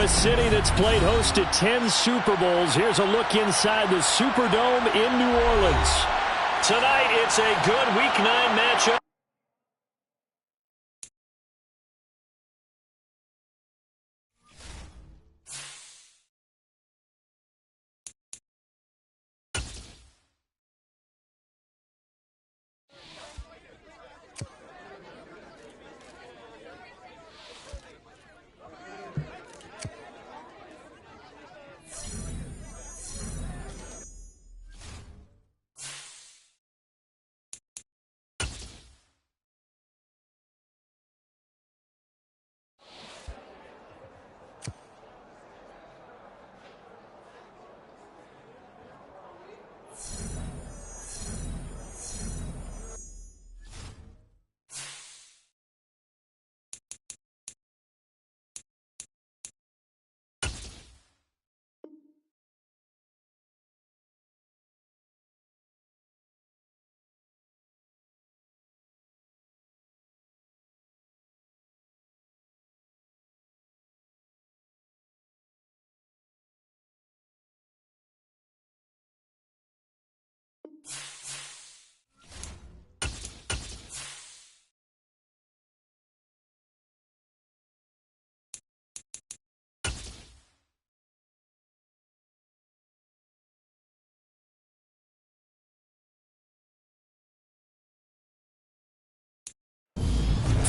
From a city that's played host to 10 Super Bowls, here's a look inside the Superdome in New Orleans. Tonight, it's a good Week 9 matchup.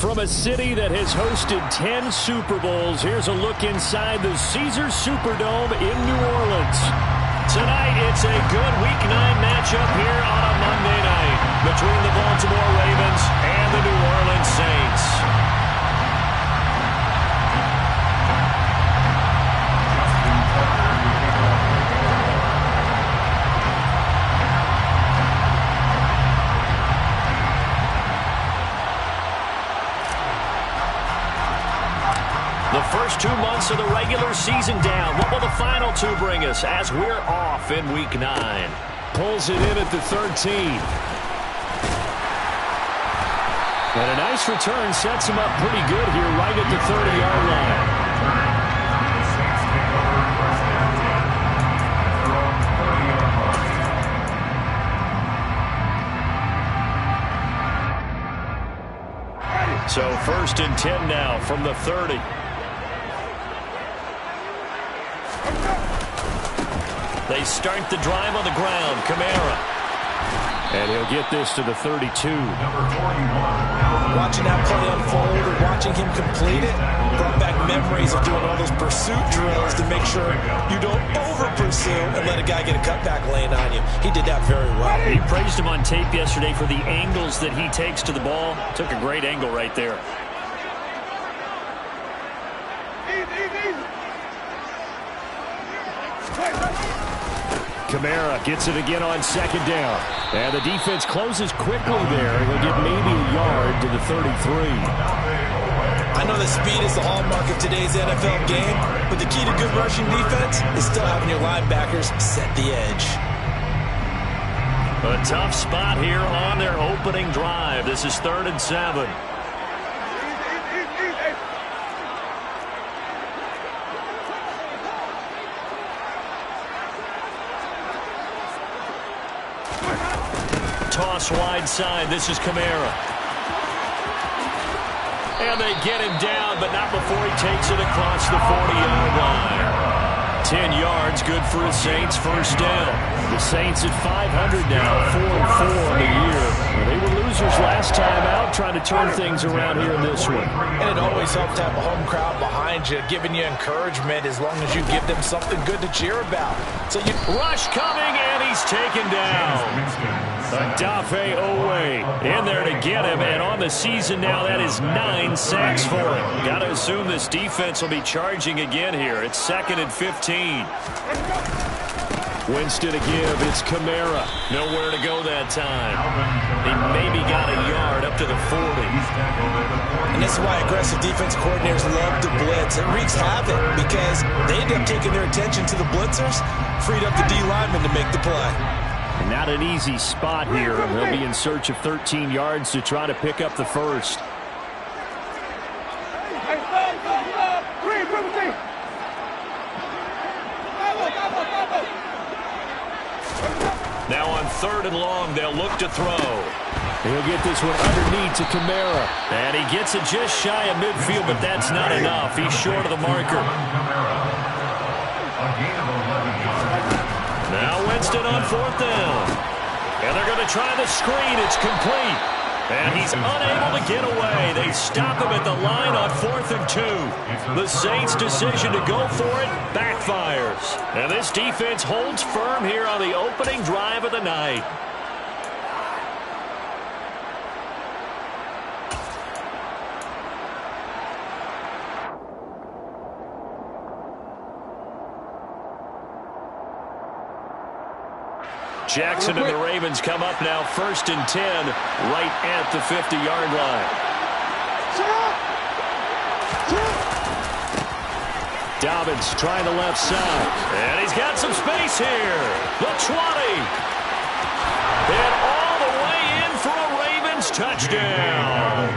From a city that has hosted 10 Super Bowls, here's a look inside the Caesars Superdome in New Orleans. Tonight, it's a good Week 9 matchup here on a Monday night between the Baltimore Ravens and the New Orleans Saints. The first 2 months of the regular season down. What will the final 2 bring us as we're off in Week 9? Pulls it in at the 13. And a nice return sets him up pretty good here right at the 30-yard line. So 1st and 10 now from the 30. They start the drive on the ground. Kamara. And he'll get this to the 32. Watching that play unfold and watching him complete it brought back memories of doing all those pursuit drills to make sure you don't over-pursue and let a guy get a cutback lane on you. He did that very well. He praised him on tape yesterday for the angles that he takes to the ball. Took a great angle right there. Kamara gets it again on 2nd down. And the defense closes quickly there. He'll get maybe a yard to the 33. I know that speed is the hallmark of today's NFL game, but the key to good rushing defense is still having your linebackers set the edge. A tough spot here on their opening drive. This is 3rd and 7. Toss wide side. This is Kamara. And they get him down, but not before he takes it across the 40-yard line. 10 yards, good for the Saints. 1st down. The Saints at 500 now, 4-4 on the year. They were losers last time out, trying to turn things around here in this one. And it always helps to have a home crowd behind you, giving you encouragement as long as you give them something good to cheer about. So you rush coming, and he's taken down. Odafe Oweh in there to get him, and on the season now, that is 9 sacks for him. Got to assume this defense will be charging again here. It's 2nd and 15. Winston to give. It's Kamara. Nowhere to go that time. He maybe got a yard up to the 40. And this is why aggressive defense coordinators love to blitz. It wreaks havoc because they end up taking their attention to the blitzers, freed up the D lineman to make the play. Not an easy spot here. They'll be in search of 13 yards to try to pick up the first. 3rd and long. They'll look to throw. He'll get this one underneath to Kamara. And he gets it just shy of midfield, but that's not enough. He's short of the marker. Now Winston on 4th down. And they're going to try the screen. It's complete. And he's unable to get away. They stop him at the line on 4th and 2. The Saints' decision to go for it backfires. And this defense holds firm here on the opening drive of the night. Jackson and the Ravens come up now 1st and 10 right at the 50-yard line. Dobbins trying the left side. And he's got some space here. The 20. And all the way in for a Ravens touchdown.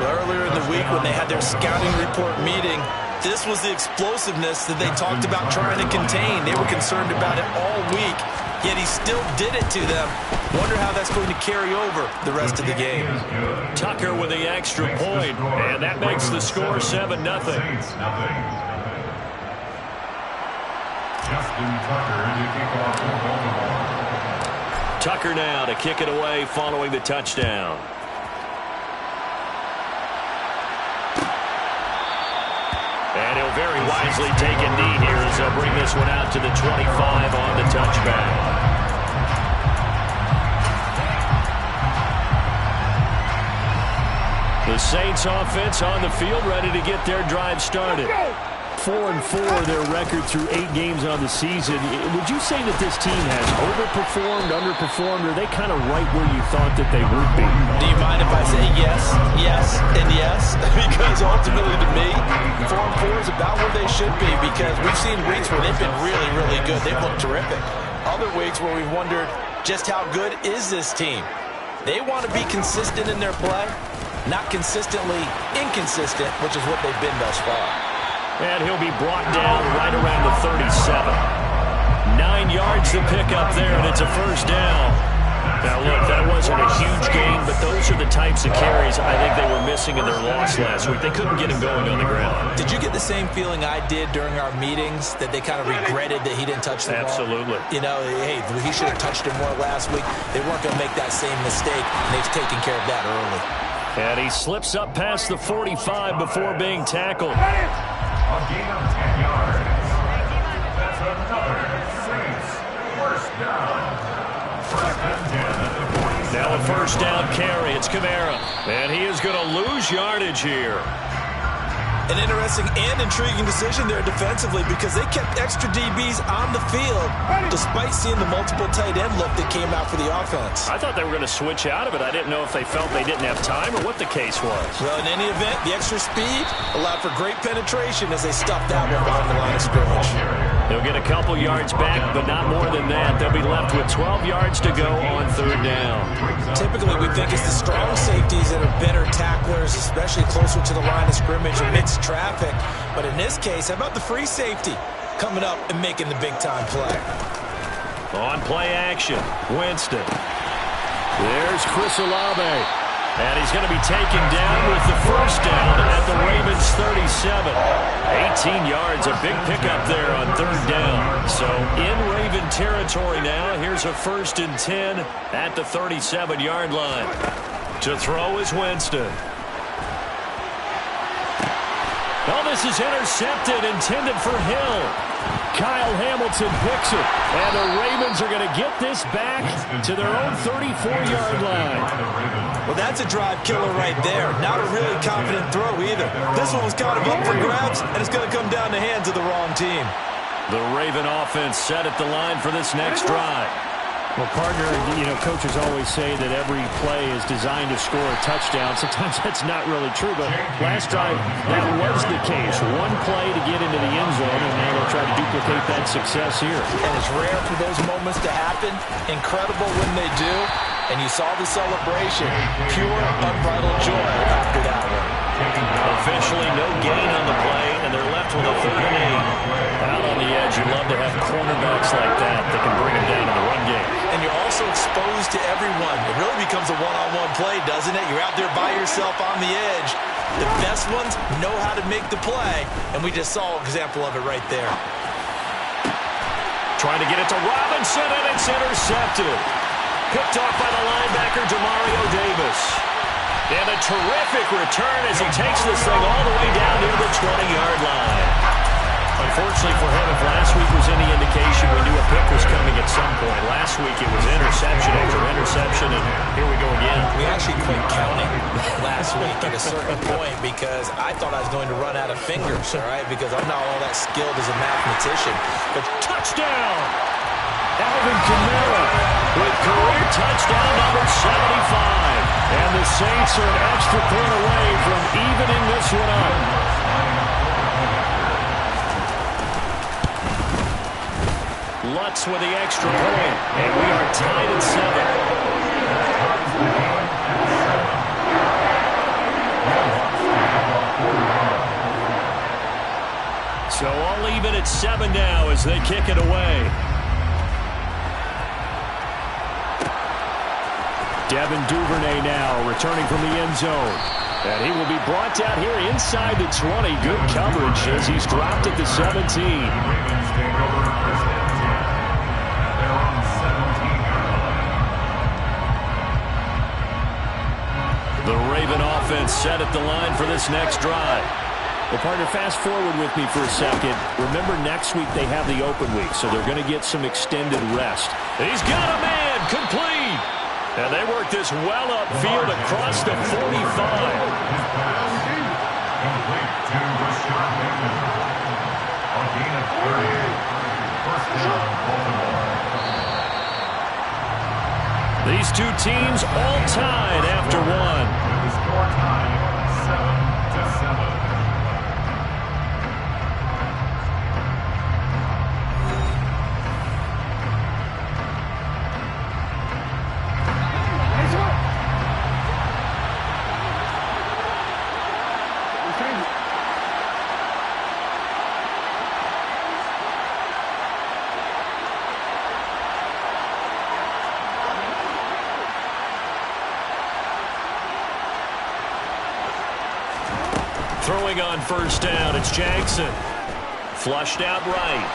Earlier in the week when they had their scouting report meeting, this was the explosiveness that they talked about trying to contain. They were concerned about it all week. Yet he still did it to them. Wonder how that's going to carry over the rest of the game. Tucker with the extra point, and that makes the score 7-0. Tucker now to kick it away following the touchdown. And he'll very wisely take a knee here as they'll bring this one out to the 25 on the touchback. The Saints offense on the field ready to get their drive started. 4-4 their record through 8 games on the season. Would you say that this team has overperformed, underperformed, or are they kind of right where you thought that they would be? Do you mind if I say yes, yes, and yes? Because ultimately to me, 4-4 is about where they should be, because we've seen weeks where they've been really, really good. They've looked terrific. Other weeks where we've wondered just how good is this team. They want to be consistent in their play, not consistently inconsistent, which is what they've been thus far. And he'll be brought down right around the 37. 9 yards to pick up there, and it's a 1st down. Now, look, that wasn't a huge gain, but those are the types of carries I think they were missing in their loss last week. They couldn't get him going on the ground. Did you get the same feeling I did during our meetings, that they kind of regretted that he didn't touch the ball? Absolutely. You know, hey, he should have touched it more last week. They weren't going to make that same mistake, and they've taken care of that early. And he slips up past the 45 before being tackled. A gain of 10 yards. That's another Saints 1st down. 1st and 10 at the 47. Now a 1st down carry. It's Kamara. And he is going to lose yardage here. An interesting and intriguing decision there defensively, because they kept extra DBs on the field despite seeing the multiple tight end look that came out for the offense. I thought they were going to switch out of it. I didn't know if they felt they didn't have time or what the case was. Well, in any event, the extra speed allowed for great penetration as they stuffed that one behind the line of scrimmage. They'll get a couple yards back, but not more than that. They'll be left with 12 yards to go on 3rd down. Typically, we think it's the strong safeties that are better tacklers, especially closer to the line of scrimmage amidst traffic. But in this case, how about the free safety coming up and making the big-time play? On play action, Winston. There's Chris Olave. And he's going to be taken down with the 1st down at the Ravens 37. 18 yards, a big pickup there on 3rd down. So in Raven territory now, here's a 1st and 10 at the 37-yard line. To throw is Winston. Oh, this is intercepted, intended for Hill. Kyle Hamilton picks it, and the Ravens are going to get this back to their own 34-yard line. Well, that's a drive killer right there. Not a really confident throw either. This one was kind of up for grabs, and it's going to come down the hands of the wrong team. The Raven offense set at the line for this next drive. Well, partner, you know, coaches always say that every play is designed to score a touchdown. Sometimes that's not really true, but last drive, that was the case. One play to get into the end zone, and now they'll try to duplicate that success here. And it's rare for those moments to happen. Incredible when they do. And you saw the celebration. Pure, unbridled joy after that one. Officially no gain on the play, and they're left with a 3rd and 8. Out on the edge, you love to have cornerbacks like that can bring them down in the run game. And you're also happens to everyone. It really becomes a one-on-one play, doesn't it? You're out there by yourself on the edge. The best ones know how to make the play, and we just saw an example of it right there. Trying to get it to Robinson, and it's intercepted. Picked off by the linebacker, Demario Davis. And a terrific return as he takes this thing all the way down near the 20-yard line. Unfortunately for him, if last week was any indication, we knew a pick was coming at some point. Last week it was interception after interception, and here we go again. We actually quit counting last week at a certain point because I thought I was going to run out of fingers, all right, because I'm not all that skilled as a mathematician. But touchdown! Alvin Kamara with career touchdown number 75. And the Saints are an extra point away from evening this one up. Lutz with the extra point, and we are tied at 7. So all even at 7 now as they kick it away. Devin Duvernay now returning from the end zone. And he will be brought down here inside the 20. Good coverage as he's dropped at the 17. The Raven offense set at the line for this next drive. Well, partner, fast forward with me for a second. Remember, next week they have the open week, so they're going to get some extended rest. He's got a man, complete. And they work this well upfield across the 45. These two teams all tied after one. Score time 7-7. Throwing on first down, it's Jackson. Flushed out right.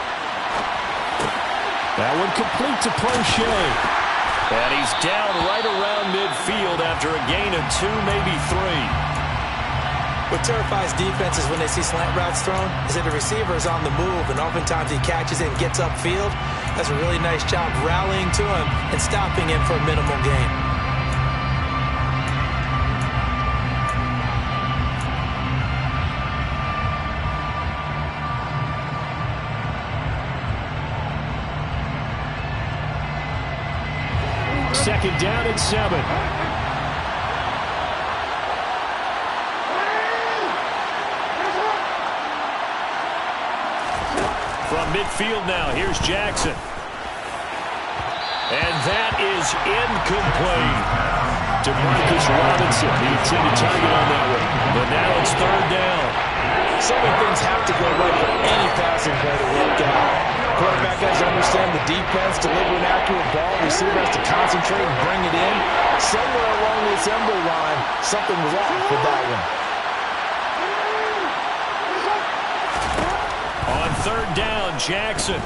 That one complete to Prochet. And he's down right around midfield after a gain of 2, maybe 3. What terrifies defenses when they see slant routes thrown is that the receiver is on the move, and oftentimes he catches it and gets upfield. Does a really nice job rallying to him and stopping him for a minimal gain. Second down at 7. From midfield now, here's Jackson. And that is incomplete. DeMarcus Robinson, the intended target on that one. But now it's third down. So many things have to go right for any passing play to work out. Quarterback has to understand the defense, deliver an accurate ball. Receiver has to concentrate and bring it in. Somewhere along the assembly line, something was off with that one. On third down, Jackson.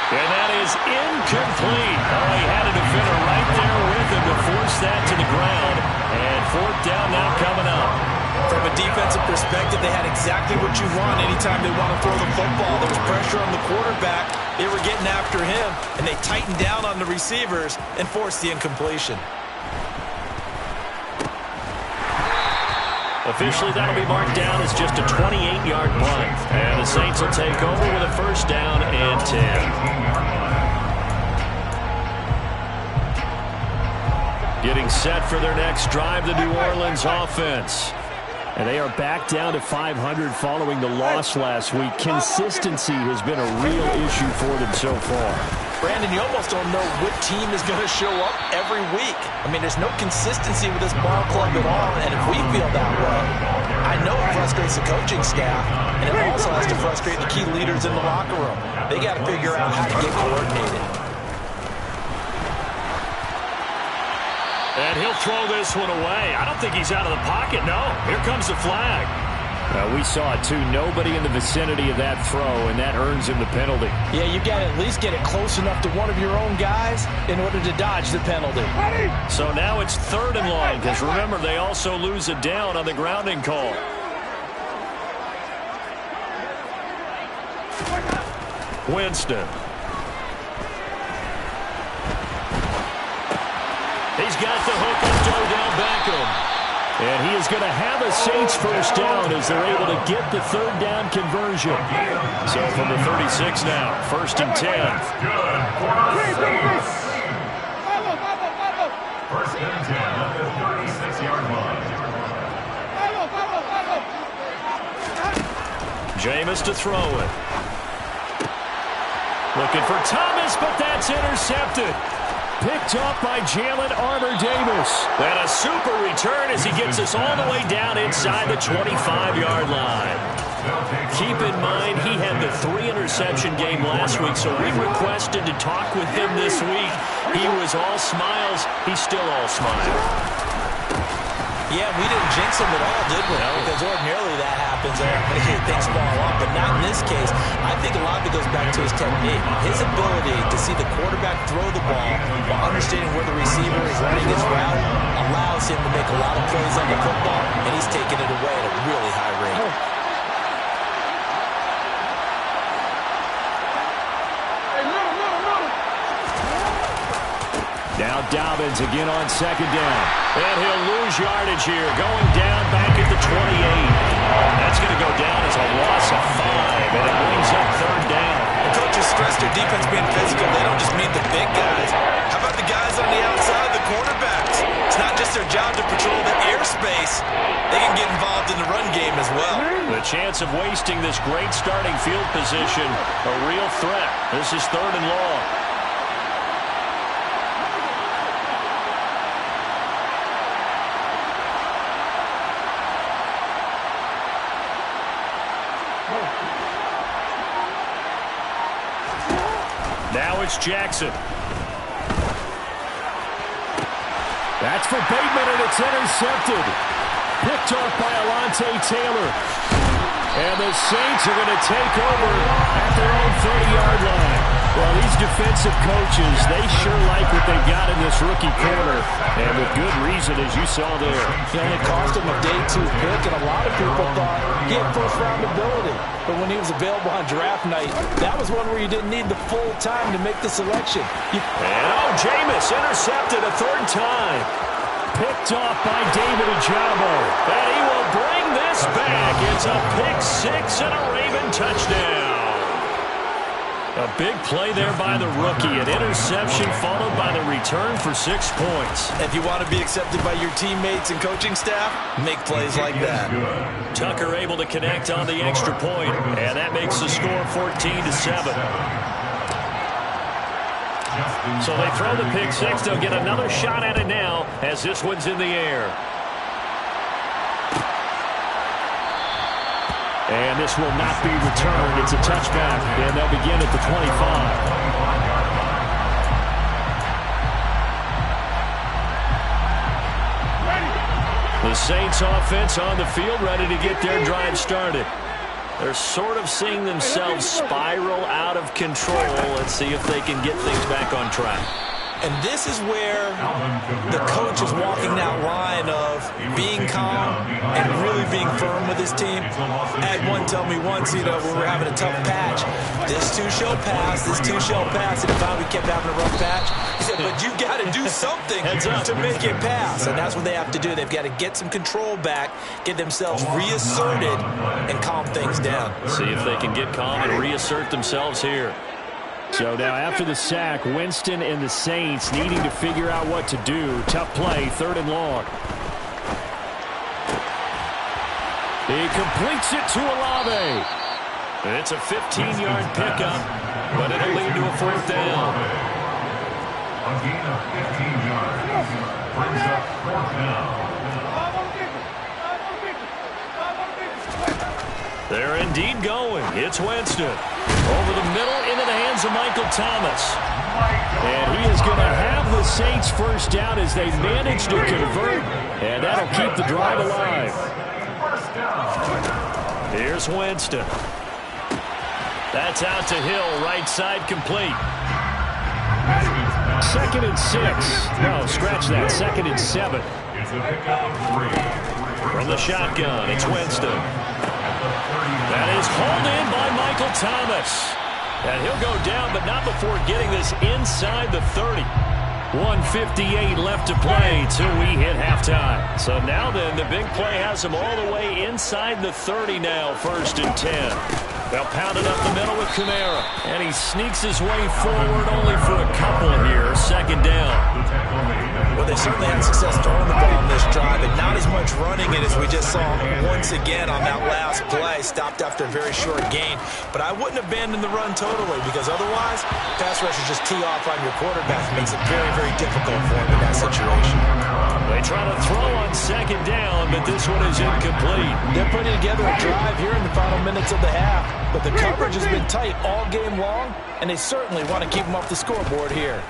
And that is incomplete. Oh, he had a defender right there with him to force that to the ground. And fourth down now coming up. From a defensive perspective, they had exactly what you want anytime they want to throw the football. There was pressure on the quarterback. They were getting after him, and they tightened down on the receivers and forced the incompletion. Officially, that'll be marked down as just a 28-yard punt. And the Saints will take over with a first down and 10. Getting set for their next drive, the New Orleans offense. And they are back down to 500 following the loss last week. Consistency has been a real issue for them so far. Brandon, you almost don't know what team is going to show up every week. I mean, there's no consistency with this ball club at all, and if we feel that way, I know it frustrates the coaching staff, and it also has to frustrate the key leaders in the locker room. They got to figure out how to get coordinated. And he'll throw this one away. I don't think he's out of the pocket, no. Here comes the flag. We saw it, too. Nobody in the vicinity of that throw, and that earns him the penalty. Yeah, you got to at least get it close enough to one of your own guys in order to dodge the penalty. So now it's 3rd and long, because remember, they also lose a down on the grounding call. Winston. He's got the hook of Odell Beckham. And he is going to have a Saints first down as they're able to get the 3rd down conversion. So from the 36 now, 1st and 10. Good for the Saints. 1st and 10 at the 36-yard line. Jameis to throw it. Looking for Thomas, but that's intercepted. Picked up by Jalen Armour-Davis. And a super return as he gets us all the way down inside the 25-yard line. Keep in mind, he had the 3-interception game last week, so we requested to talk with him this week. He was all smiles. He's still all smiles. Yeah, we didn't jinx him at all, did we? No. Because ordinarily that happens. Things fall off, but not in this case. I think a lot of it goes back to his technique. His ability to see the quarterback throw the ball while understanding where the receiver is running his route allows him to make a lot of plays on the football, and he's taking it away at a really high rate. Now Dobbins again on 2nd down. And he'll lose yardage here. Going down back at the 28. That's going to go down as a loss of 5. And it brings up 3rd down. The coaches stress their defense being physical. They don't just mean the big guys. How about the guys on the outside, the quarterbacks? It's not just their job to patrol the airspace. They can get involved in the run game as well. The chance of wasting this great starting field position, a real threat. This is 3rd and long. Now it's Jackson. That's for Bateman, and it's intercepted. Picked off by Alontae Taylor. And the Saints are going to take over at their own 30-yard line. Well, these defensive coaches, they sure like what they've got in this rookie corner. And with good reason, as you saw there. He only cost him a day 2 pick, and a lot of people thought he had first-round ability. But when he was available on draft night, that was one where you didn't need the full time to make the selection. And Jameis intercepted a 3rd time. Picked off by David Ojabo. And he will bring this back. It's a pick 6 and a Raven touchdown. A big play there by the rookie. An interception followed by the return for 6 points. If you want to be accepted by your teammates and coaching staff, make plays like that. Tucker able to connect on the extra point, and that makes the score 14-7. So they throw the pick 6. They'll get another shot at it now as this one's in the air. And this will not be returned. It's a touchback, and they'll begin at the 25. The Saints offense on the field, ready to get their drive started. They're sort of seeing themselves spiral out of control. Let's see if they can get things back on track. And this is where the coach is walking that line of being calm and really being firm with his team. I had one tell me once, when we were having a tough patch, this too shall pass, this too shall pass. And finally we kept having a rough patch. He said, but you got to do something to make it pass. And that's what they have to do. They've got to get some control back, get themselves reasserted, and calm things down. See if they can get calm and reassert themselves here. So now after the sack, Winston and the Saints needing to figure out what to do. Tough play, 3rd and long. He completes it to Olave. It's a 15-yard pickup, but it'll lead to a 4th down. A gain of 15 yards brings up 4th down. They're indeed going. It's Winston. Over the middle, into the hands of Michael Thomas. And he is going to have the Saints first down as they manage to convert, and that'll keep the drive alive. Here's Winston. That's out to Hill, right side complete. 2nd and 6. No, scratch that. 2nd and 7. From the shotgun, it's Winston. That is hauled in by Michael Thomas. And he'll go down, but not before getting this inside the 30. 1:58 left to play till we hit halftime. So now then, the big play has him all the way inside the 30 now, 1st and 10. They'll pound it up the middle with Kamara. And he sneaks his way forward only for a couple here. 2nd down. Well, they certainly had success throwing the ball on this drive, and not as much running it as we just saw once again on that last play. Stopped after a very short gain. But I wouldn't abandon the run totally, because otherwise, pass rushers just tee off on your quarterback. It makes it very, very difficult for him in that situation. They try to throw on 2nd down, but this one is incomplete. They're putting together a drive here in the final minutes of the half, but the coverage has been tight all game long, and they certainly want to keep them off the scoreboard here.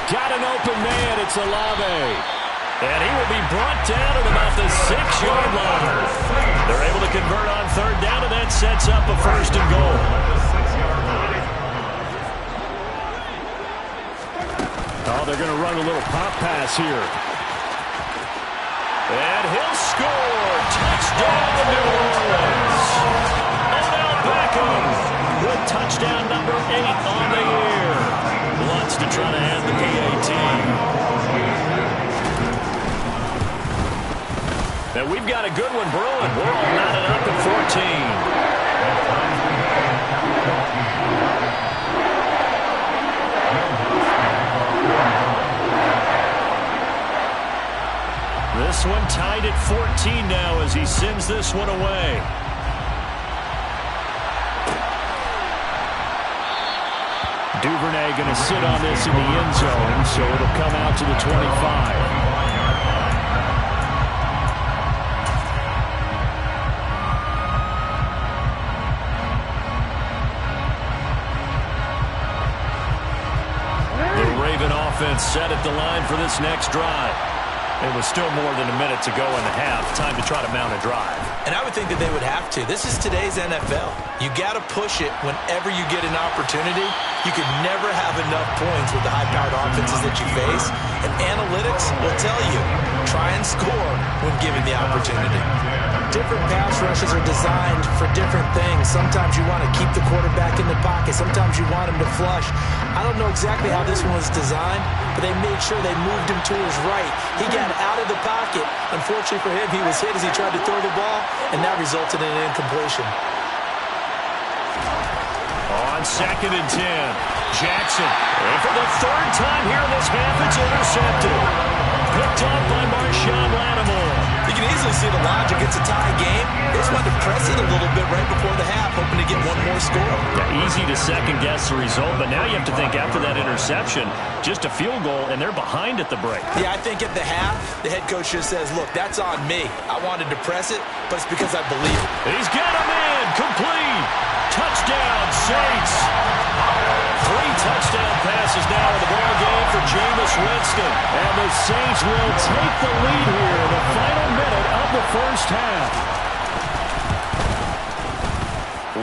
Got an open man. It's Olave. And he will be brought down at about the 6-yard line. They're able to convert on 3rd down, and that sets up a 1st and goal. Oh, they're going to run a little pop pass here. And he'll score. Touchdown, New Orleans. Odell Beckham with touchdown number 8 on the year. Lutz to try to end the PAT. Now we've got a good one brewing. We're all knotted up at 14. This one tied at 14 now as he sends this one away. Duvernay going to sit on this in the end zone, so it'll come out to the 25. The Raven offense set at the line for this next drive. It was still more than a minute to go in the half. Time to try to mount a drive. And I would think that they would have to. This is today's NFL. You got to push it whenever you get an opportunity. You could never have enough points with the high-powered offenses that you face. And analytics will tell you, try and score when given the opportunity. Different pass rushes are designed for different things. Sometimes you want to keep the quarterback in the pocket. Sometimes you want him to flush. I don't know exactly how this one was designed, but they made sure they moved him to his right. He got out of the pocket. Unfortunately for him, he was hit as he tried to throw the ball, and that resulted in an incompletion. On 2nd and 10, Jackson. And for the 3rd time here in this half, it's intercepted. Picked off by Marshawn Lattimore. You can easily see the logic. It's a tie game. They just wanted to press it a little bit right before the half, hoping to get one more score. Yeah, easy to second-guess the result, but now you have to think after that interception, just a field goal, and they're behind at the break. Yeah, I think at the half, the head coach just says, look, that's on me. I wanted to press it, but it's because I believe it. He's got a man. Complete. Touchdown, Saints. 3 touchdown passes now in the ball game for Jameis Winston. And the Saints will take the lead here in the final minute of the first half.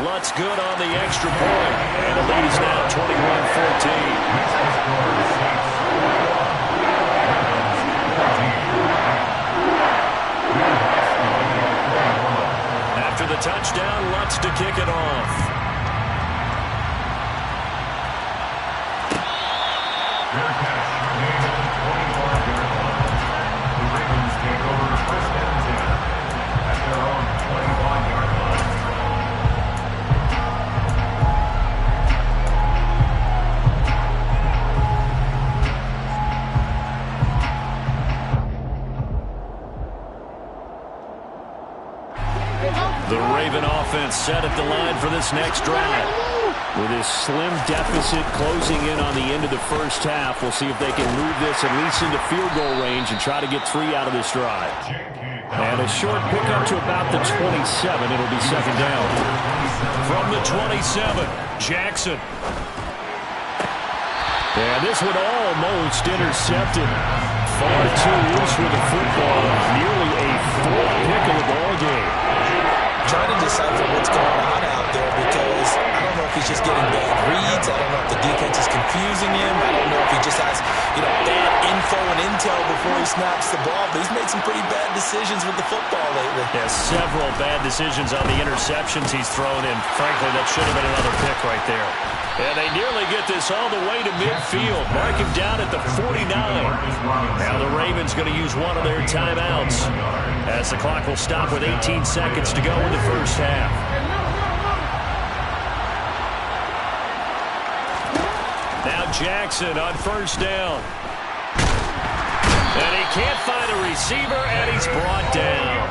Lutz good on the extra point. And the lead is now 21-14. After the touchdown, Lutz to kick it off. The Raven offense set at the line for this next drive. With this slim deficit closing in on the end of the first half, we'll see if they can move this at least into field goal range and try to get 3 out of this drive. And a short pickup to about the 27. It'll be 2nd down. From the 27. Jackson. And this one almost intercepted. Far too loose with the football. Nearly a fourth pick of the ball game. Trying to decipher what's going on out there because I don't know if he's just getting bad reads. I don't know if the defense is confusing him. I don't know if he just has, bad info and intel before he snaps the ball. But he's made some pretty bad decisions with the football lately. Yeah, several bad decisions on the interceptions he's thrown in. Frankly, that should have been another pick right there. And they nearly get this all the way to midfield. Mark him down at the 49. Now the Ravens going to use one of their timeouts as the clock will stop with 18 seconds to go in the first half. Now Jackson on first down. And he can't find a receiver, and he's brought down.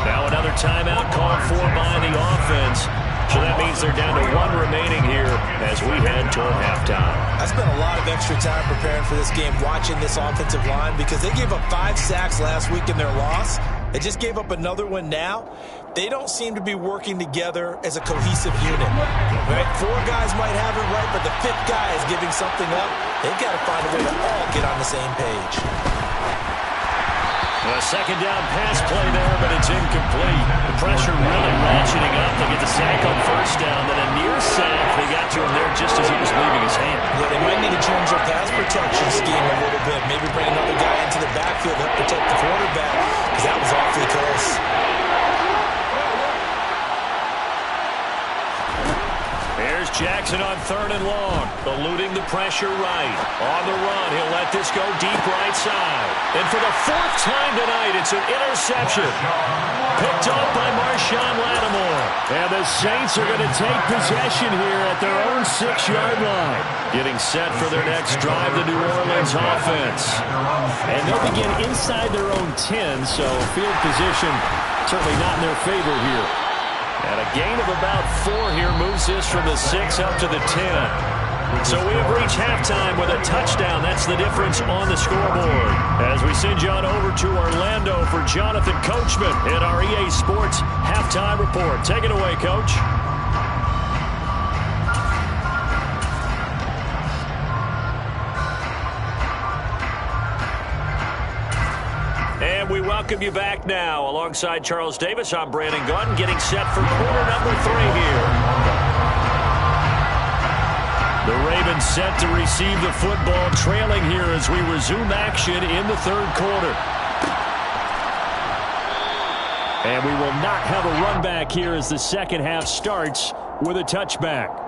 Now another timeout called for by the offense. So that means they're down to one remaining here as we head toward halftime. I spent a lot of extra time preparing for this game, watching this offensive line, because they gave up 5 sacks last week in their loss. They just gave up another one now. They don't seem to be working together as a cohesive unit. Right? 4 guys might have it right, but the 5th guy is giving something up. They've got to find a way to all get on the same page. A second down pass play there, but it's incomplete. The pressure really ratcheting up. They get the sack on first down, then a near sack. They got to him there just as he was leaving his hand. Yeah, they might need to change their pass protection scheme a little bit. Maybe bring another guy into the backfield to protect the quarterback, because that was awfully close. Here's Jackson on 3rd and long, eluding the pressure right. On the run, he'll let this go deep right side. And for the 4th time tonight, it's an interception. Picked off by Marshawn Lattimore. And the Saints are going to take possession here at their own 6-yard line. Getting set for their next drive, the New Orleans offense. And they'll begin inside their own 10, so field position certainly not in their favor here. And a gain of about 4 here moves this from the 6 up to the 10. So we have reached halftime with a touchdown. That's the difference on the scoreboard. As we send you on over to Orlando for Jonathan Coachman in our EA Sports Halftime Report. Take it away, Coach. And we welcome you back now. Alongside Charles Davis, I'm Brandon Gunn, getting set for quarter number 3 here. The Ravens set to receive the football, trailing here as we resume action in the 3rd quarter. And we will not have a run back here as the second half starts with a touchback.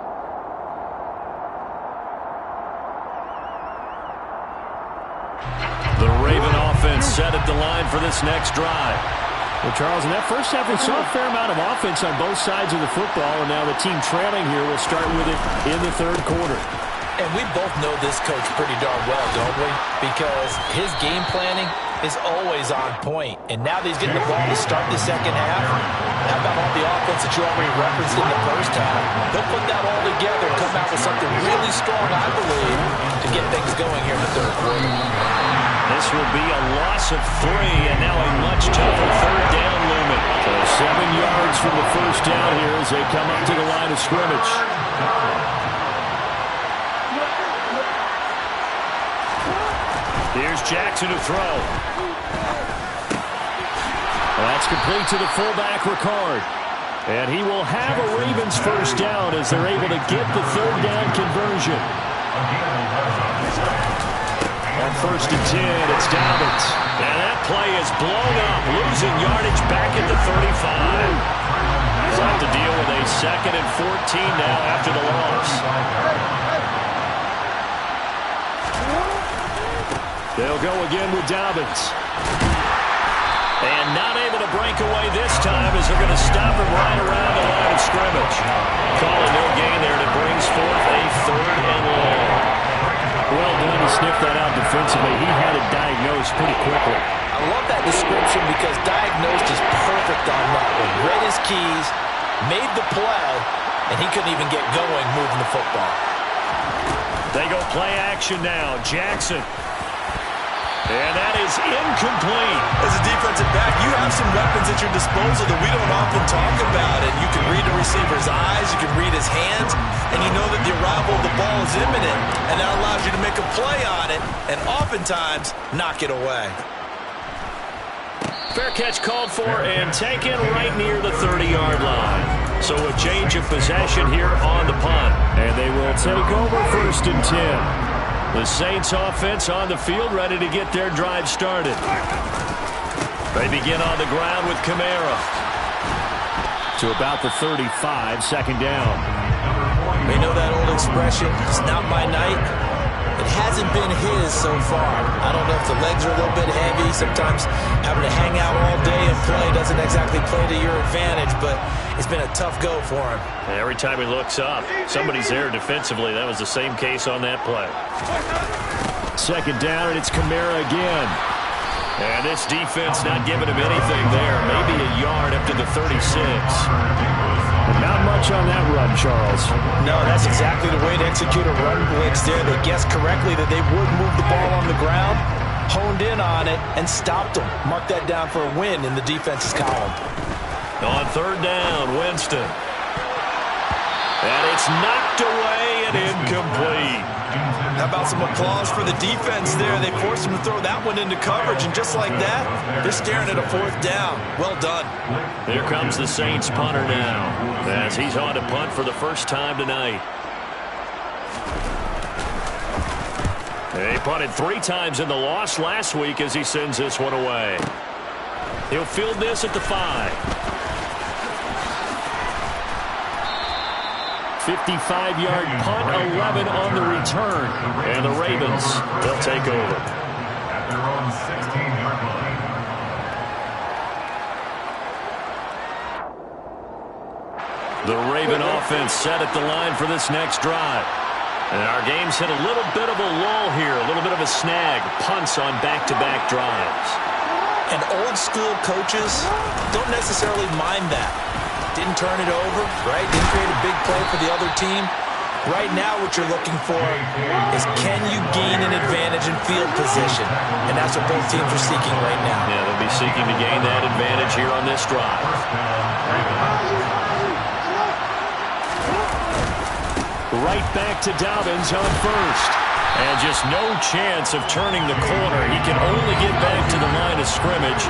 The Raven offense set at the line for this next drive. Well, Charles, in that first half, we saw a fair amount of offense on both sides of the football, and now the team trailing here will start with it in the 3rd quarter. And we both know this coach pretty darn well, don't we? Because his game planning is always on point. And now that he's getting the ball to start the second half, how about all the offense that you already referenced in the first half? They'll put that all together and come out with something really strong, I believe, to get things going here in the 3rd quarter. This will be a loss of 3, and now a much tougher 3rd down looming. So 7 yards from the first down here as they come up to the line of scrimmage. Here's Jackson to throw. Well, that's complete to the fullback, Ricard. And he will have a Ravens first down as they're able to get the 3rd down conversion. On 1st and 10, it's Dobbins. And that play is blown up, losing yardage back at the 35. He'll have to deal with a 2nd and 14 now after the loss. They'll go again with Dobbins. And not able to break away this time as they're going to stop him right around the line of scrimmage. Call a no gain there, and it brings forth a 3rd and long. Well done to sniff that out defensively. He had it diagnosed pretty quickly. I love that description because diagnosed is perfect on that one. Read his keys, made the play, and he couldn't even get going moving the football. They go play action now. Jackson. And that is is incomplete. As a defensive back, you have some weapons at your disposal that we don't often talk about. And you can read the receiver's eyes, you can read his hands, and you know that the arrival of the ball is imminent, and that allows you to make a play on it and oftentimes knock it away. Fair catch called for and taken right near the 30-yard line. So a change of possession here on the punt. And they will take over 1st and 10. The Saints offense on the field ready to get their drive started. They begin on the ground with Kamara. To about the 35, 2nd down. You know that old expression, it's not my night. It hasn't been his so far. I don't know if the legs are a little bit heavy. Sometimes having to hang out all day and play doesn't exactly play to your advantage, but it's been a tough go for him. And every time he looks up, somebody's there defensively. That was the same case on that play. 2nd down, and it's Kamara again. And this defense not giving him anything there. Maybe a yard up to the 36. Not much on that run, Charles. No, that's exactly the way to execute a run blitz there. They guessed correctly that they would move the ball on the ground, honed in on it, and stopped them. Mark that down for a win in the defense's column. On 3rd down, Winston. And it's knocked away and incomplete. How about some applause for the defense there? They forced him to throw that one into coverage, and just like that, they're staring at a 4th down. Well done. Here comes the Saints punter now, as he's on to punt for the first time tonight. He punted 3 times in the loss last week as he sends this one away. He'll field this at the 5. 55-yard punt, 11 on the return. And the Ravens, they'll take over. At their own 16-yard line. The Raven offense set at the line for this next drive. And our game's hit a little bit of a lull here, a little bit of a snag. Punts on back-to-back drives. And old-school coaches don't necessarily mind that. Didn't turn it over, right? Didn't create a big play for the other team. Right now what you're looking for is can you gain an advantage in field position? And that's what both teams are seeking right now. Yeah, they'll be seeking to gain that advantage here on this drive. Right back to Dobbins on 1st. And just no chance of turning the corner. He can only get back to the line of scrimmage.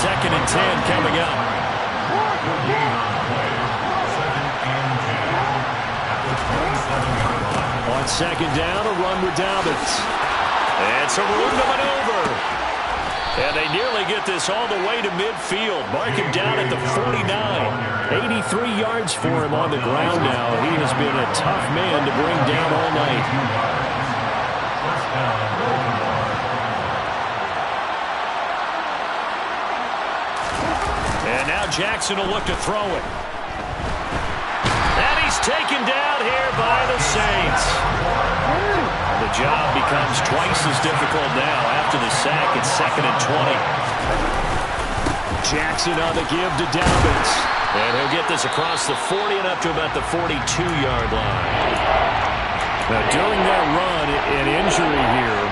2nd and 10 coming up. On 2nd down, a run with Dobbins. And some room to maneuver. And they nearly get this all the way to midfield. Mark him down at the 49. 83 yards for him on the ground now. He has been a tough man to bring down all night. And now Jackson will look to throw it. And he's taken down here by the Saints. The job becomes twice as difficult now after the sack. It's 2nd and 20. Jackson on the give to Dobbins. And he'll get this across the 40 and up to about the 42-yard line. Now, during that run, an injury here,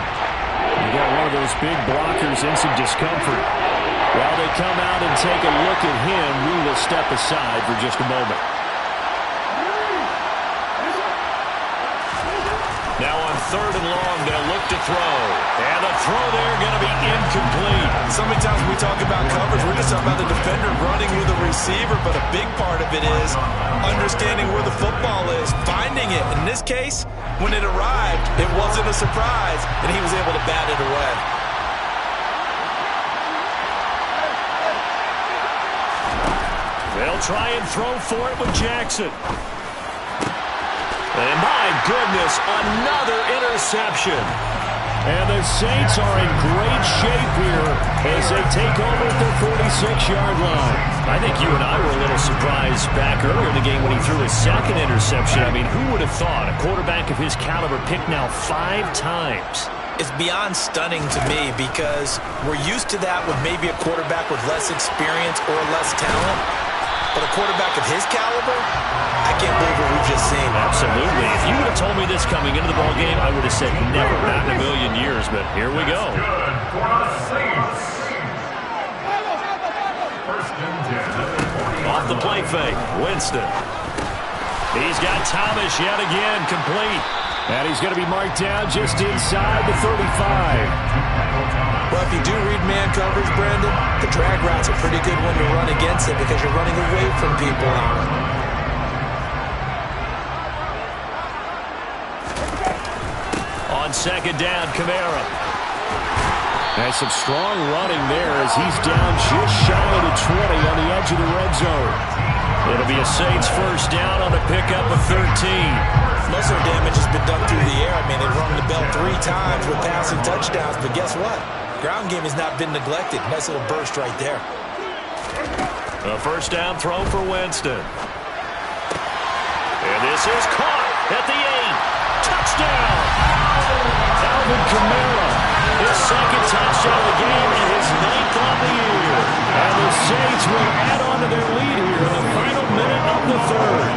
you got one of those big blockers in some discomfort. While they come out and take a look at him, we will step aside for just a moment. Now on 3rd and long, they'll look to throw. And the throw there going to be incomplete. So many times we talk about coverage, we're just talking about the defender running with a receiver, but a big part of it is understanding where the football is, finding it. In this case, when it arrived, it wasn't a surprise, and he was able to bat it away. They'll try and throw for it with Jackson. And my goodness, another interception. And the Saints are in great shape here as they take over at their 46-yard line. I think you and I were a little surprised back earlier in the game when he threw his 2nd interception. I mean, who would have thought a quarterback of his caliber picked now 5 times? It's beyond stunning to me because we're used to that with maybe a quarterback with less experience or less talent. But a quarterback of his caliber, I can't believe what we've just seen. Absolutely. If you would have told me this coming into the ballgame, I would have said never, not in a million years. But here we go. Good for a the play fake. Winston. He's got Thomas yet again, complete. And he's going to be marked down just inside the 35. Well, if you do read man coverage, Brandon, the drag route's a pretty good one to run against it because you're running away from people on it. On second down, Kamara. And some strong running there as he's down just shy of the 20 on the edge of the red zone. It'll be a Saints first down on a pickup of 13. Most of their damage has been done through the air. I mean, they've rung the bell 3 times with passing touchdowns, but guess what? Ground game has not been neglected. Nice little burst right there. A first down throw for Winston. And this is caught at the 8. Touchdown! Alvin Kamara, his second touchdown of the game and his 9th on the year. And the Saints will add on to their lead here in the final minute of the third.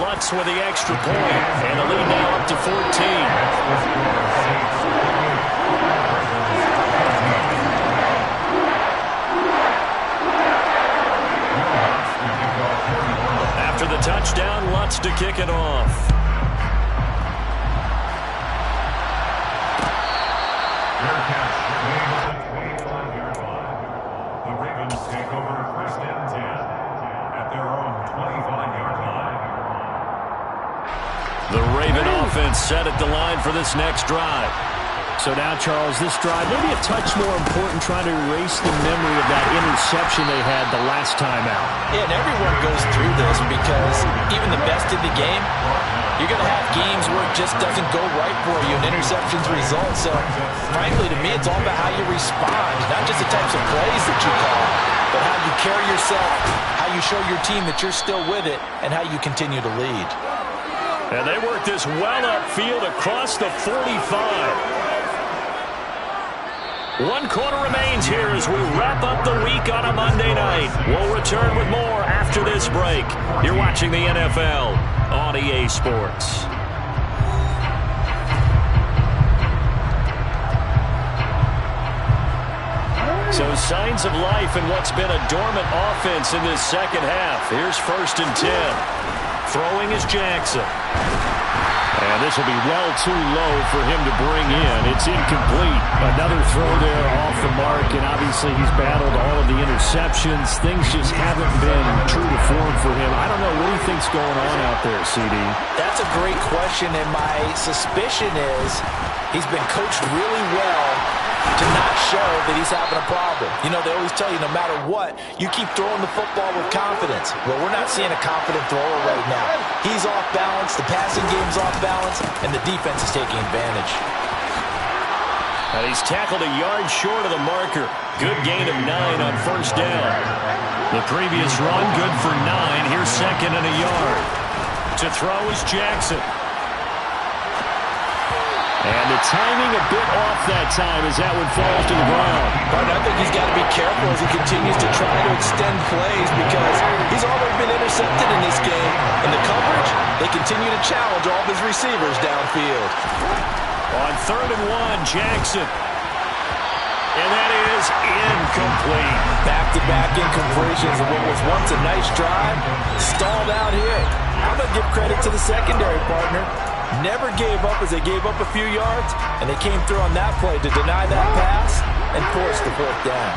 Lutz with the extra point, and the lead now up to 14. After the touchdown, Lutz to kick it off. Fair catch made at the 25-yard line. The Ravens take over first and 10 at their own 25-yard line. The Raven offense set at the line for this next drive. So now, Charles, this drive maybe a touch more important, trying to erase the memory of that interception they had the last time out. Yeah, and everyone goes through this because even the best in the game, you're going to have games where it just doesn't go right for you and interceptions result. So, frankly, to me, it's all about how you respond, not just the types of plays that you call, but how you carry yourself, how you show your team that you're still with it, and how you continue to lead. And they work this well upfield across the 45. 1 quarter remains here as we wrap up the week on a Monday night. We'll return with more after this break. You're watching the NFL on EA Sports. So signs of life in what's been a dormant offense in this second half. Here's first and 10. Throwing is Jackson. And this will be well too low for him to bring in. It's incomplete. Another throw there off the mark, and obviously he's battled all of the interceptions. Things just haven't been true to form for him. I don't know. What do you think's going on out there, CD? That's a great question, and my suspicion is he's been coached really well to not show that he's having a problem. You know, they always tell you no matter what, you keep throwing the football with confidence. Well, we're not seeing a confident thrower right now. He's off balance, the passing game's off balance, and the defense is taking advantage. And he's tackled a yard short of the marker. Good gain of 9 on first down. The previous run, good for 9. Here's second and a yard. To throw is Jackson. And the timing a bit off that time as that one falls to the ground. But I think he's got to be careful as he continues to try to extend plays because he's already been intercepted in this game. In the coverage, they continue to challenge all of his receivers downfield. On third and 1, Jackson. And that is incomplete. Back-to-back incompletions of what was once a nice drive. Stalled out here. I'm going to give credit to the secondary partner. Never gave up as they gave up a few yards, and they came through on that play to deny that pass and force the fourth down.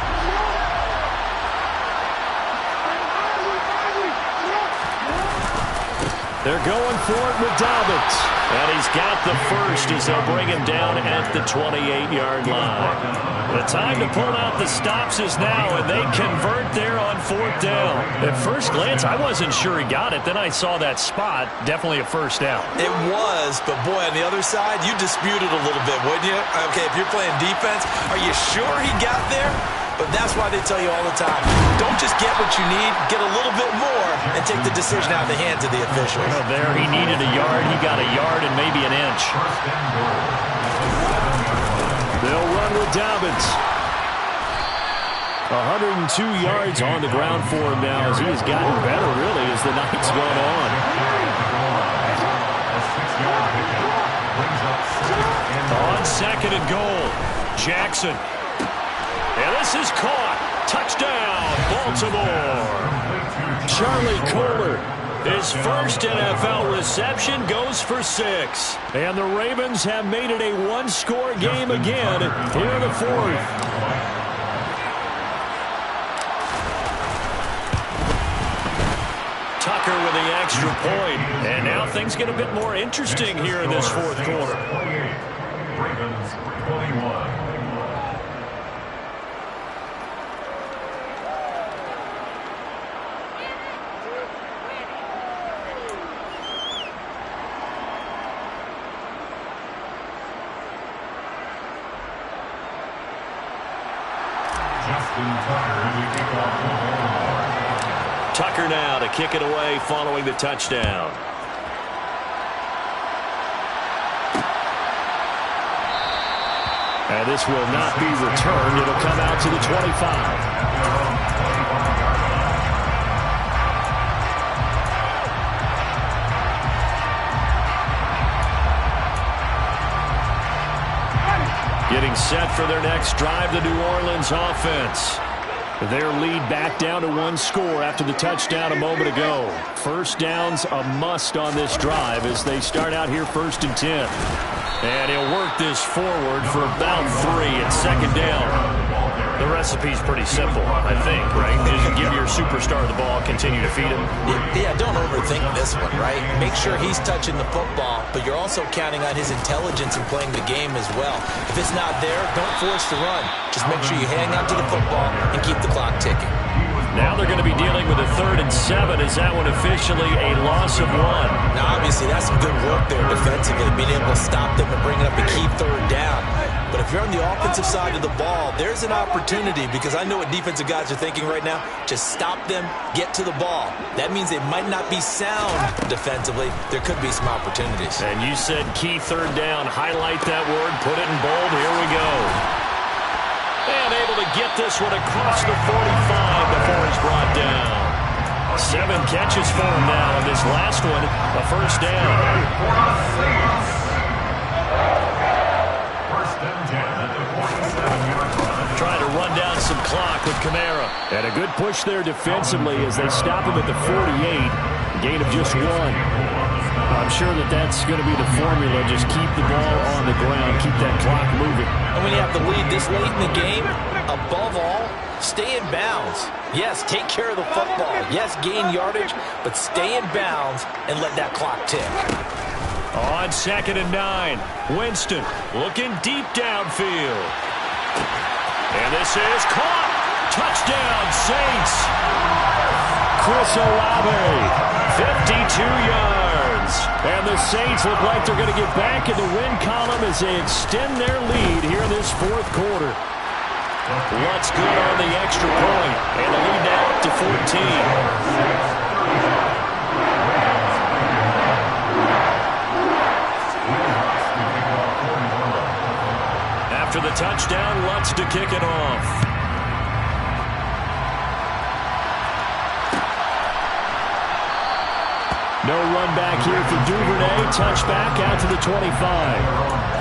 They're going for it with Dobbins. And he's got the first as they'll bring him down at the 28-yard line. The time to pull out the stops is now, and they convert there on fourth down. At first glance, I wasn't sure he got it. Then I saw that spot. Definitely a first down. It was, but boy, on the other side, you dispute it a little bit, wouldn't you? Okay, if you're playing defense, are you sure he got there? But that's why they tell you all the time, don't just get what you need, get a little bit more, and take the decision out of the hands of the officials. Well, there he needed a yard. He got a yard and maybe an inch. They'll run with Dobbins. 102 yards on the ground for him now as he has gotten better, really, as the night's gone on. On second and goal, Jackson. And this is caught. Touchdown, Baltimore. Charlie Kolar, his first NFL reception, goes for 6. And the Ravens have made it a one-score game again here in the 4th. Tucker with the extra point. And now things get a bit more interesting here in this 4th quarter. Ravens 21. Tucker now to kick it away following the touchdown. And this will not be returned. It'll come out to the 25. Getting set for their next drive, the New Orleans offense. Their lead back down to 1 score after the touchdown a moment ago. First down's a must on this drive as they start out here 1st and 10. And he'll work this forward for about 3 at 2nd down. The recipe's pretty simple, I think, right? Just give your superstar the ball, continue to feed him. Yeah, don't overthink this one, right? Make sure he's touching the football, but you're also counting on his intelligence in playing the game as well. If it's not there, don't force the run. Just make sure you hang on to the football and keep the clock ticking. Now they're going to be dealing with a 3rd and 7. Is that one officially a loss of 1? Now, obviously, that's some good work there defensively, being able to stop them and bring it up a key 3rd down. But if you're on the offensive side of the ball, there's an opportunity, because I know what defensive guys are thinking right now. Just stop them, get to the ball. That means they might not be sound defensively. There could be some opportunities. And you said key 3rd down. Highlight that word. Put it in bold. Here we go. And able to get this one across the 45 before he's brought down. 7 catches for him now, and this last one, a 1st down. Trying to run down some clock with Kamara. And a good push there defensively as they stop him at the 48. Gain of just 1. I'm sure that's going to be the formula. Just keep the ball on the ground. Keep that clock moving. And when you have the lead this late in the game, above all, stay in bounds. Yes, take care of the football. Yes, gain yardage, but stay in bounds and let that clock tick. On 2nd and 9, Winston looking deep downfield. And this is caught. Touchdown, Saints. Chris Olave, 52 yards. And the Saints look like they're going to get back in the win column as they extend their lead here in this 4th quarter. What's good on the extra point, and the lead now up to 14. After the touchdown, Lutz to kick it off. No run back here for Duvernay. Touchback out to the 25.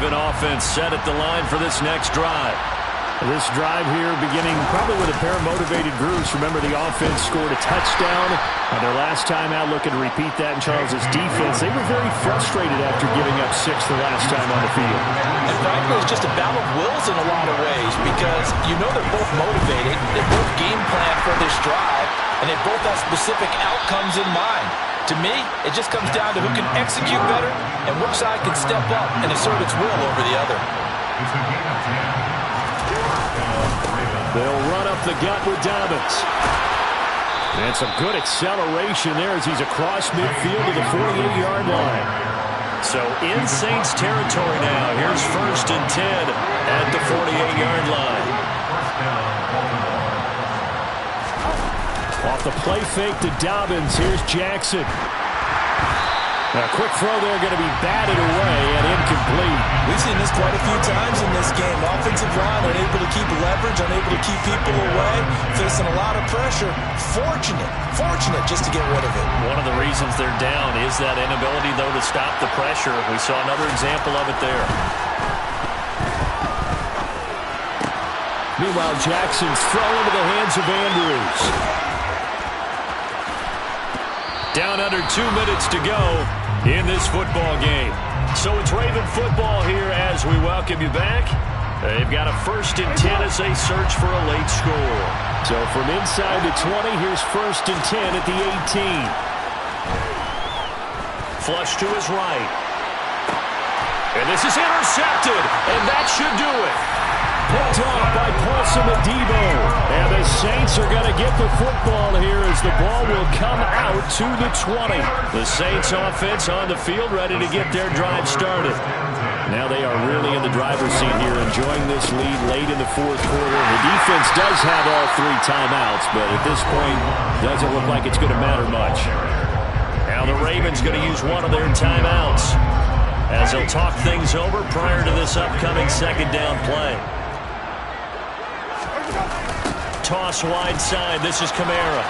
Offense set at the line for this next drive. This drive here beginning probably with a pair of motivated groups. Remember, the offense scored a touchdown on their last time out. Looking to repeat that in Charles's defense. They were very frustrated after giving up 6 the last time on the field. And frankly, it's just a battle of wills in a lot of ways, because you know they're both motivated. They both game plan for this drive, and they both have specific outcomes in mind. To me, it just comes down to who can execute better and which side can step up and assert its will over the other. They'll run up the gut with Dobbins. And some good acceleration there as he's across midfield to the 48-yard line. So in Saints territory now. Here's 1st and 10 at the 48-yard line. Off the play fake to Dobbins. Here's Jackson. A quick throw there going to be batted away and incomplete. We've seen this quite a few times in this game. Offensive line unable to keep leverage, unable to keep people away, facing a lot of pressure. Fortunate just to get rid of it. One of the reasons they're down is that inability, though, to stop the pressure. We saw another example of it there. Meanwhile, Jackson's throw into the hands of Andrews. Down under 2 minutes to go in this football game. So it's Raven football here as we welcome you back. They've got a 1st and 10 as they search for a late score. So from inside the 20, here's 1st and 10 at the 18. Flush to his right. And this is intercepted, and that should do it. Picked off by Paulson Adebo. And the Saints are going to get the football here as the ball will come out to the 20. The Saints offense on the field ready to get their drive started. Now they are really in the driver's seat here, enjoying this lead late in the 4th quarter. The defense does have all 3 timeouts, but at this point, doesn't look like it's going to matter much. Now the Ravens going to use one of their timeouts as they'll talk things over prior to this upcoming 2nd down play. Toss wide side. This is Kamara.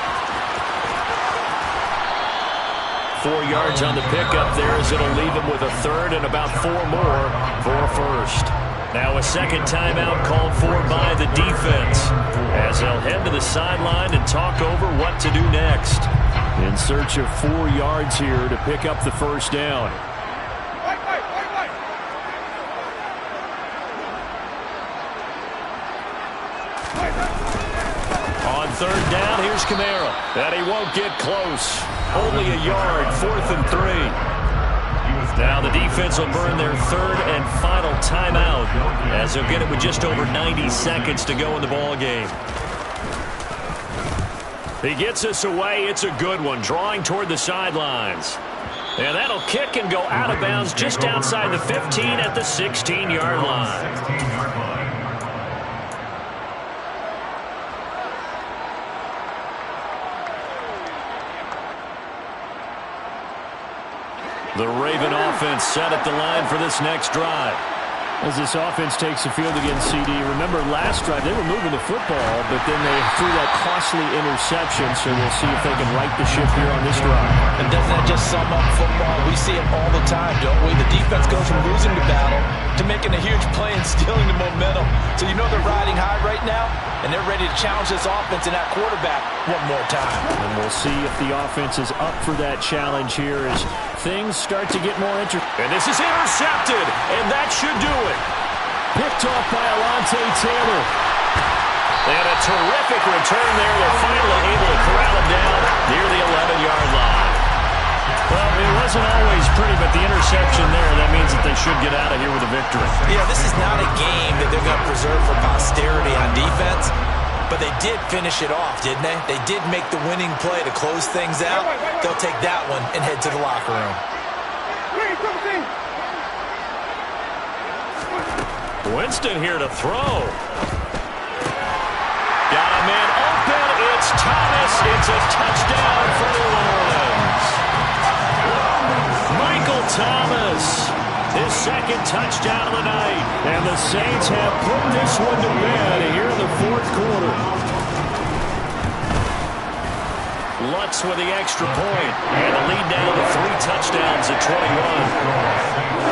4 yards on the pickup there as it'll leave him with a 3rd and about 4 more for a 1st. Now a 2nd timeout called for by the defense as they'll head to the sideline and talk over what to do next. In search of 4 yards here to pick up the 1st down. On 3rd down, here's Kamara. And he won't get close. Only a yard, 4th and 3. Now the defense will burn their 3rd and final timeout as they'll get it with just over 90 seconds to go in the ball game. He gets us away. It's a good one, drawing toward the sidelines. And that'll kick and go out of bounds just outside the 15 at the 16-yard line. The Raven offense set at the line for this next drive. As this offense takes the field against CD, remember last drive they were moving the football, but then they threw that costly interception, so we'll see if they can right the ship here on this drive. And doesn't that just sum up football? We see it all the time, don't we? The defense goes from losing the battle to making a huge play and stealing the momentum. So you know they're riding high right now, and they're ready to challenge this offense and that quarterback one more time. And we'll see if the offense is up for that challenge here as things start to get more interesting. And this is intercepted, and that should do it. Picked off by Alontae Taylor. And a terrific return there. They're finally able to corral him down near the 11-yard line. Well, it wasn't always pretty, but the interception there, that means that they should get out of here with a victory. Yeah, this is not a game that they're going to preserve for posterity on defense, but they did finish it off, didn't they? They did make the winning play to close things out. They'll take that one and head to the locker room. Winston here to throw. Got a man open. It's Thomas. It's a touchdown for New Orleans. Michael Thomas, his 2nd touchdown of the night. And the Saints have put this one to bed here in the 4th quarter. Lutz with the extra point. And the lead down to 3 touchdowns at 21.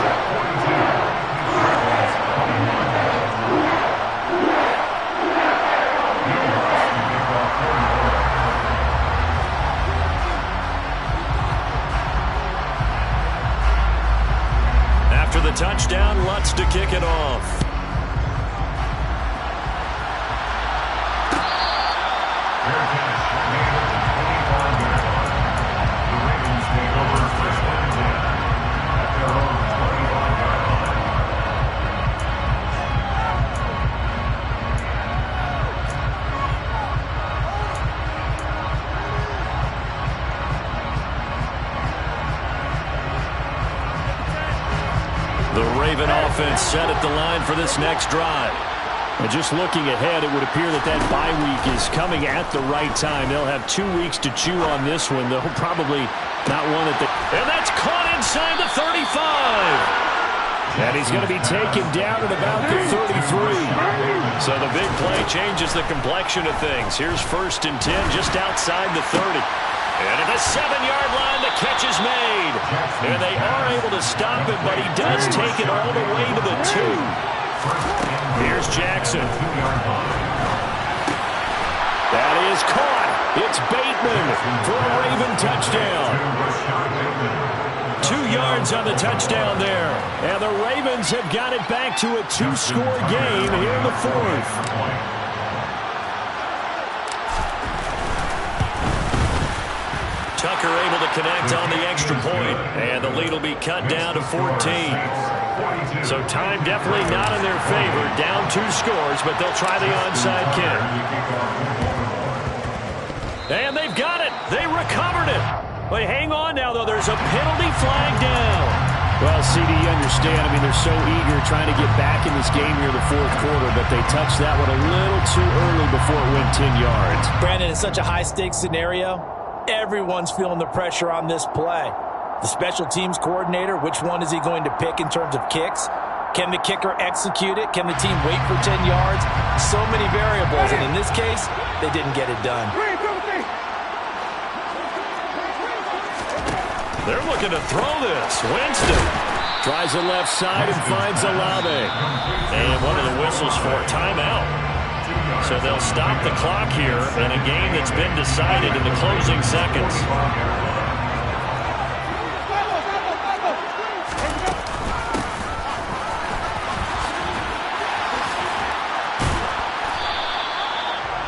After the touchdown, Lutz to kick it off. The Raven offense set at the line for this next drive. And just looking ahead, it would appear that bye week is coming at the right time. They'll have 2 weeks to chew on this one. They'll probably not want it. And that's caught inside the 35. And he's going to be taken down at about the 33. So the big play changes the complexion of things. Here's 1st and 10 just outside the 30. And at the 7-yard line, the catch is made. And they are able to stop him, but he does take it all the way to the 2. Here's Jackson. That is caught. It's Bateman for a Raven touchdown. 2 yards on the touchdown there. And the Ravens have got it back to a 2-score game here in the 4th. Tucker able to connect on the extra point. And the lead will be cut down to 14. So time definitely not in their favor. Down 2 scores, but they'll try the onside kick. And they've got it. They recovered it. But hang on now, though. There's a penalty flag down. Well, CD, you understand. I mean, they're so eager trying to get back in this game here in the 4th quarter, but they touched that one a little too early before it went 10 yards. Brandon, it's such a high-stakes scenario. Everyone's feeling the pressure on this play. The special teams coordinator, which one is he going to pick in terms of kicks? Can the kicker execute it? Can the team wait for 10 yards? So many variables, and in this case, they didn't get it done. They're looking to throw this. Winston tries the left side and finds Olave. And one of the whistles for a timeout. So they'll stop the clock here in a game that's been decided in the closing seconds.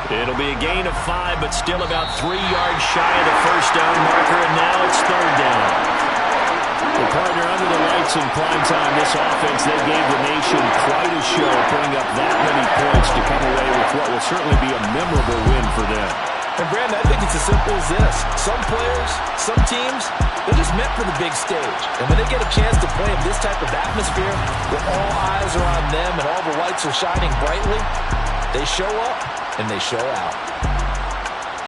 It'll be a gain of 5, but still about 3 yards shy of the 1st down marker, and now it's 3rd down. Well, partner, under the lights in prime time, this offense, they gave the nation quite a show, putting up that many points to come away with what will certainly be a memorable win for them. And, Brandon, I think it's as simple as this. Some players, some teams, they're just meant for the big stage. And when they get a chance to play in this type of atmosphere, where all eyes are on them and all the lights are shining brightly, they show up and they show out.